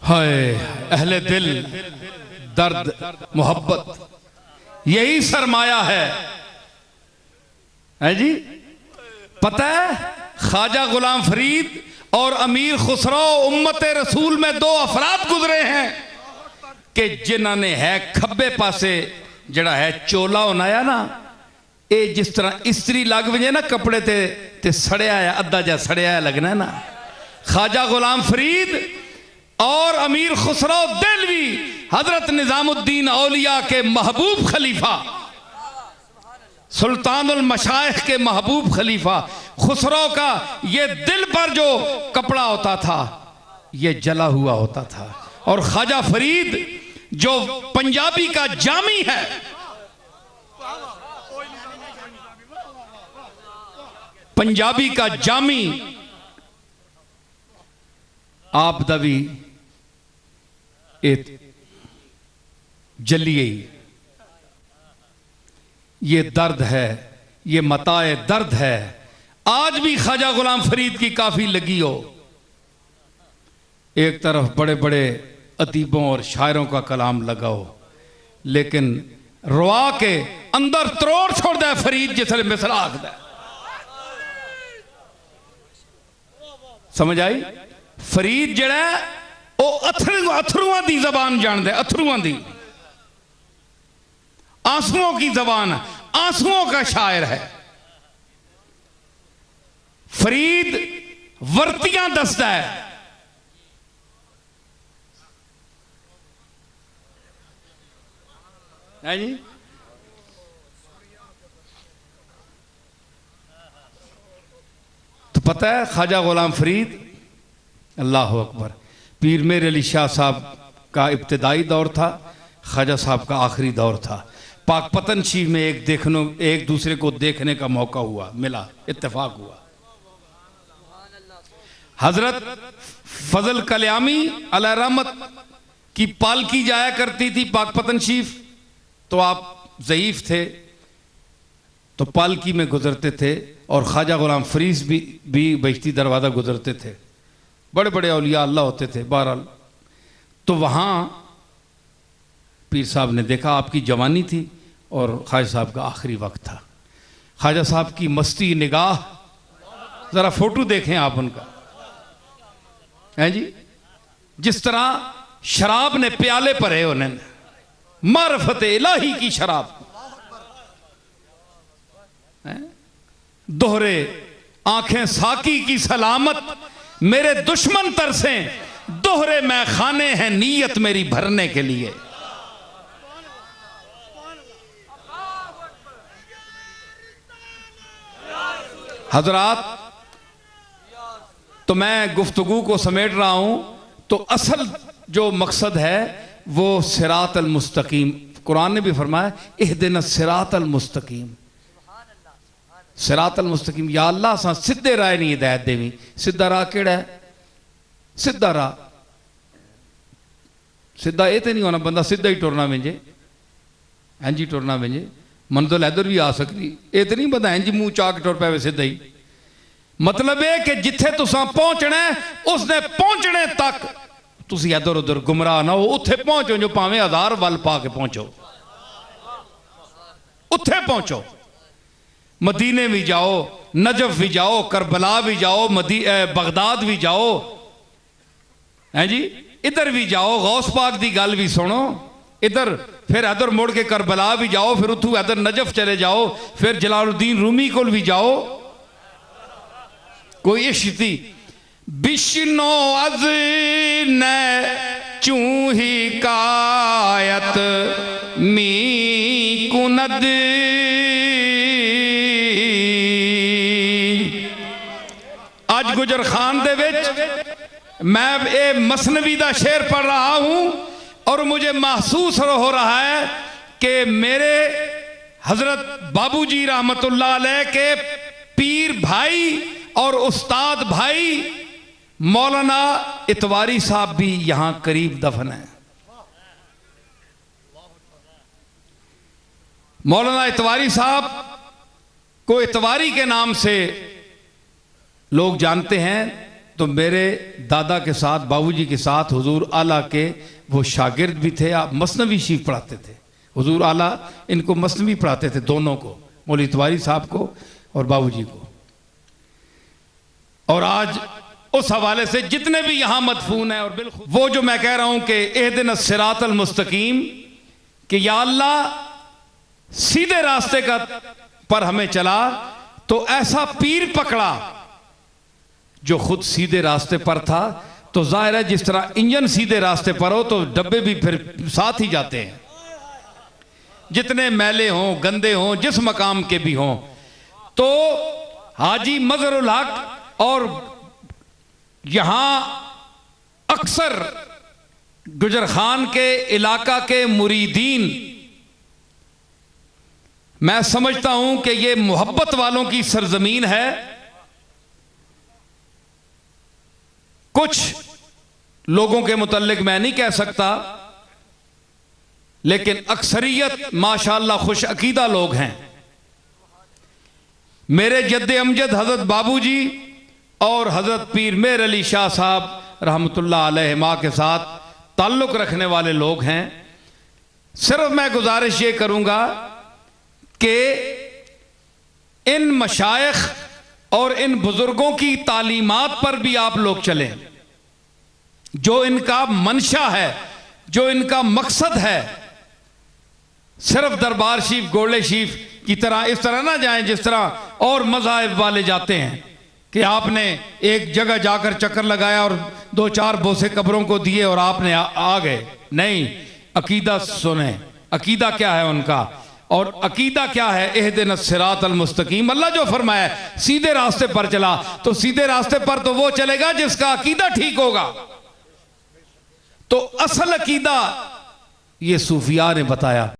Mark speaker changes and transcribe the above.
Speaker 1: हाय अहले दिल, दर्द मोहब्बत यही सरमाया है जी। पता है ख्वाजा गुलाम फरीद और अमीर खुसरो उम्मत रसूल में दो अफराद गुजरे हैं कि जिन्होंने है खब्बे पासे जड़ा है चोला होना ना, ये जिस तरह इस्त्री लग वजे ना कपड़े ते सड़िया है, अद्धा जा सड़िया है लगना है ना। ख्वाजा गुलाम फरीद और अमीर खुसरो दिलवी हजरत निजामुद्दीन औलिया के महबूब खलीफा, सुल्तानुल मशाइख के महबूब खलीफा खुसरो का ये दिल पर जो कपड़ा होता था ये जला हुआ होता था। और ख्वाजा फरीद जो पंजाबी का जामी है, पंजाबी का जामी, आप दवी जलिए, ये दर्द है, ये मताए दर्द है। आज भी ख्वाजा गुलाम फरीद की काफी लगी हो, एक तरफ बड़े बड़े अदीबों और शायरों का कलाम लगाओ, लेकिन रुआ के अंदर त्रोड़ छोड़ दे फरीद जिसले मिसरा आखदा। समझ आई? फरीद जड़ा वो अथरुआं की जबान जान दे, अथरुआं की, आंसुओं की जबान, आंसुओं का शायर है फरीद। वर्तियां दसदा है जी। तो पता है ख्वाजा गुलाम फरीद, अल्लाह अकबर, पीर मेर अली शाह साहब का इब्तदाई दौर था, ख्वाजा साहब का आखिरी दौर था। पाकपतन शरीफ में एक दूसरे को देखने का मौका हुआ, मिला, इत्तेफाक हुआ। हजरत फजल कल्यामी अलैहि रहमत की पालकी जाया करती थी पाकपतन शरीफ, तो आप ज़ईफ थे तो पालकी में गुजरते थे, और ख्वाजा गुलाम फरीद भी बहिश्ती दरवाज़ा गुजरते थे। बड़े बड़े औलिया अल्लाह होते थे। बहरहाल तो वहाँ पीर साहब ने देखा, आपकी जवानी थी और ख्वाजा साहब का आखिरी वक्त था। ख्वाजा साहब की मस्ती निगाह, ज़रा फोटो देखें आप उनका, हैं जी, जिस तरह शराब ने प्याले भरे उन्होंने, मारफत इलाही की शराब, दोहरे आंखें साकी की सलामत, मेरे दुश्मन तरसे, दोहरे मैं खाने हैं नीयत मेरी भरने के लिए। हजरात, तो मैं गुफ्तगू को समेट रहा हूं, तो असल जो मकसद है वो सिरात अल मुस्तकीम। कुरान ने भी फरमाया इहदिना सिरात अल मुस्तकीम, सिरात अल मुस्तकीम, या अल्लाह सा सीधे राह नहीं हिदायत देवी। सीधा राह केड़ा है? सीधा राह, सीधा ये तो नहीं होना बंदा सीधा ही टुरना वेंजे, इंज ही टुरना वेंजे, मंजिल इधर भी आ सकती, ये तो नहीं बंदा इंज मुंह चाक टुर पावे सीधा ही। मतलब है कि जिथे तुसा पहुंचना है उसने पहुंचने तक तुसी इधर उधर गुमराह ना हो, उत्थे पहुंचो जो भावें 1000 वल पा के पहुंचो, उत्थे पहुंचो। मदीने भी जाओ, नजफ भी जाओ, करबला भी जाओ, बगदाद भी जाओ, हैं जी, इधर भी जाओ, गौस पाक की गल भी सुनो, इधर फिर इधर मुड़ के करबला भी जाओ, फिर उठू इधर नजफ चले जाओ, फिर जलालुद्दीन रूमी को भी जाओ। कोई इश्ती बिश्नो अज न चूही कायत मी कुनद, आज गुजर खान दे विच मैं ये मसनवी दा शेर पढ़ रहा हूं और मुझे महसूस हो रहा है कि मेरे हजरत बाबूजी रहमतुल्लाह अलैह के पीर भाई और उस्ताद भाई मौलाना इतवारी साहब भी यहां करीब दफन है। मौलाना इतवारी साहब को इतवारी के नाम से लोग जानते हैं, तो मेरे दादा के साथ, बाबूजी के साथ हुजूर आला के वो शागिर्द भी थे। आप मसनवी शरीफ पढ़ाते थे। हुजूर आला इनको मसनवी पढ़ाते थे, दोनों को, मौलवी इतवारी साहब को और बाबूजी को। और आज उस हवाले से जितने भी यहां मदफून हैं, और बिल्कुल वो जो मैं कह रहा हूं कि इहदिनस सिरातल मुस्तकीम, कि या अल्लाह सीधे रास्ते का पर हमें चला, तो ऐसा पीर पकड़ा जो खुद सीधे रास्ते पर था। तो जाहिर है जिस तरह इंजन सीधे रास्ते पर हो तो डब्बे भी फिर साथ ही जाते हैं, जितने मैले हों, गंदे हों, जिस मकाम के भी हों। तो हाजी मजहरुल हक और यहां अक्सर गुजर खान के इलाका के मुरीदीन, मैं समझता हूं कि ये मोहब्बत वालों की सरजमीन है। कुछ लोगों के मुतल्लिक मैं नहीं कह सकता, लेकिन अक्सरियत माशाअल्लाह खुश अकीदा लोग हैं। मेरे जद्दे अमजद हजरत बाबूजी और हजरत पीर मेर अली शाह साहब रहमतुल्लाह अलैहिमा के साथ ताल्लुक रखने वाले लोग हैं। सिर्फ मैं गुजारिश ये करूंगा कि इन मशाइख और इन बुजुर्गों की तालीमात पर भी आप लोग चलें। जो इनका मंशा है, जो इनका मकसद है, सिर्फ दरबार शरीफ, गोले शरीफ की तरह इस तरह ना जाएं जिस तरह और मज़ाहिब वाले जाते हैं कि आपने एक जगह जाकर चक्कर लगाया और 2-4 बोसे कब्रों को दिए और आपने आ गए। नहीं, अकीदा सुने, अकीदा क्या है उनका, और अकीदा क्या है। इहदिनस सिरातल मुस्तकीम, अल्लाह जो फरमाया सीधे रास्ते पर चला, तो सीधे रास्ते पर तो वो चलेगा जिसका अकीदा ठीक होगा। तो असल अकीदा ये सूफिया ने बताया।